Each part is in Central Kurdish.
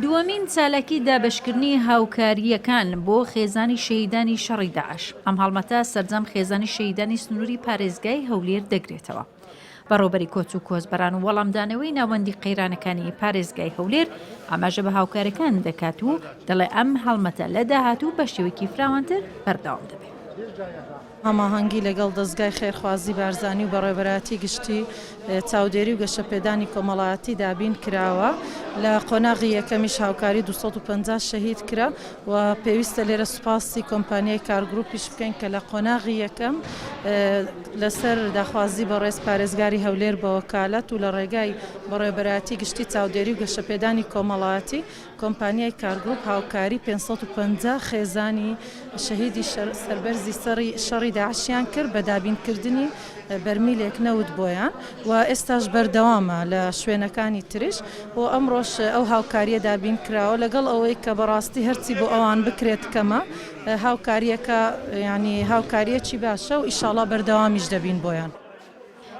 دووەمین چالاکی دابەشکردنی هاوکاریەکان بۆ خێزانی شەهیدانی شەڕی داعش. ئەم هەڵمەتە سەرجەم خێزانی شەهیدانی سنووری پارێزگای هەولێر دەگرێتەوە. بەڕێوەبەری کۆچ و کۆچبەران و وەڵامدانەوەی ناوەندی قەیرانەکانی پارێزگای هەولێر ئاماژە بە هاوکاریەکان دەکات و دەڵێ ئەم هەڵمەتە لە داهاتوو بە شێوەیەکی فراوانتر بەردەوام دەبێت. هەماهەنگی لەگەڵ دەستگای خێرخوازی بارزانی و بەڕێوەبەراتی گشتی چاودێری و گەشەپێدانی کۆمەڵایەتی دابین کراوە. لە قۆناغی یەکەمیش هاوکاری 250 شەهید کرا و پێویستە لێرە سوپاسی کۆمپانیای کارگروپیش بکەین کە لە قۆناغی یەکەم لەسەر داخوازی بەڕێز پارێزگاری هەولێر بە وەکالەت و لە ڕێگای بەڕێوەبەراتی گشتی چاودێری و گەشەپێدانی کۆمەڵایەتی کۆمپانیای کارگروپ هاوکاری 550 خێزانی شەهیدی سەربەرزی شەڕی داعشیان کرد بە دابینکردنی بەرمیلێک نەوت بۆیان و ئێستاش بەردەوامە لە شوێنەکانی تریش و ئەمڕۆژ ئەو هاوکاریە دابین کراوە لەگەڵ ئەوەی کە بەڕاستی هەرچی بۆ ئەوان بکرێت کەمە هاوکاریەکە ینی هاوکاریەکی باشە و ئیشاڵا بەردەوامیش دەبین بۆیان.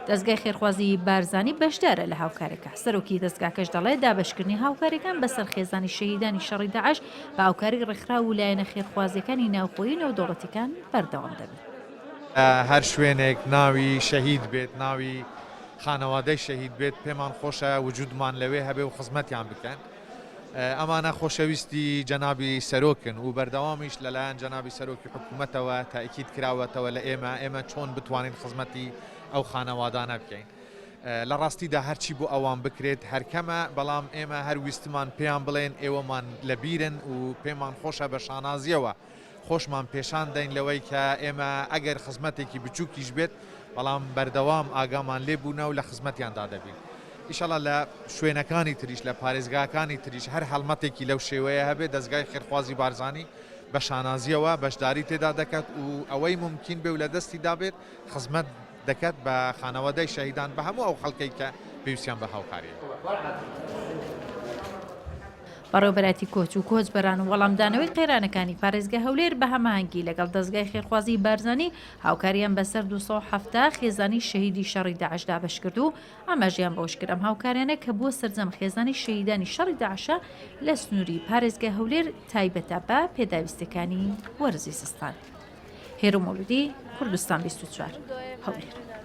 دەستگای خێرخوازی بارزانی بەشدارە لە هاوکارێکە. سەرۆکی دەستگاکەش دەڵێ دابەشکردنی هاوکاریەکان بەسەر خێزانی شەهیدانی شەڕی داعش بە هاوکاری ڕێکخراو و لایەنە خێرخوازیەکانی ناوخۆیی نێودەوڵەتیەکان بەردەوام دەبێت. هەر شوێنێک ناوی شەهید بێت، ناوی خانەوادەی شەهید بێت، پێمان خۆشە وجودمان لەوێ هەبێ و خزمەتیان بکەن. ئەمانە خۆشەویستی جەنابی سەرۆکن و بەردەوامیش لەلایەن جەنابی سەرۆکی حکوومەتەوە تاکید کراوەتەوە لە ئێمە چۆن بتوانین خزمەتی ئەو خانەوادانە بکەین. لە ڕاستیدا هەرچی بۆ ئەوان بکرێت هەرکەمە، بەڵام ئێمە هەر ویستمان پێیان بڵێن ئێوەمان لەبیرن و پێمان خۆشە بە شانازیەوە خۆشمان پێشان دەین لەوەی کە ئێمە ئەگەر خزمەتێکی بچووکیش بێت بەڵام بەردەوام ئاگامان لێبوونە و لە خزمەتیاندا دەبین. ئیشەڵا لە شوێنەکانی تریش لە پارێزگاکانی تریش هەر هەڵمەتێکی لەو شێوەیە هەبێت دەستگای خێرخوازی بارزانی بە شانازیەوە بەشداری تێدا دەکات و ئەوەی ممکن بێ و لە دەستی دابێت خزمەت دەکات بە خانەوادەی شەهیدان بە هەموو ئەو خەڵکەی کە پێویستیان بە هاوکاریە. بەڕێوەبەراتی کۆچ و کۆچبەران و وەڵامدانەوەی قەیرانەکانی پارێزگای هەولێر بە هەماهەنگی لەگەڵ دەستگای خێرخوازی بارزانی هاوکاریان بەسەر 270 خێزانی شەهیدی شەڕی داعش دابەشکرد و ئاماژیان بەوشکرد ئەم هاوکاریانە کە بووە سەرجەم خێزانی شەهیدانی شەڕی داعشە لە سنووری پارێزگای هەولێر تایبەتە بە پێداویستەکانی وەرزی سستان. هێرە مۆلودی، کوردستان 24 هەولێر.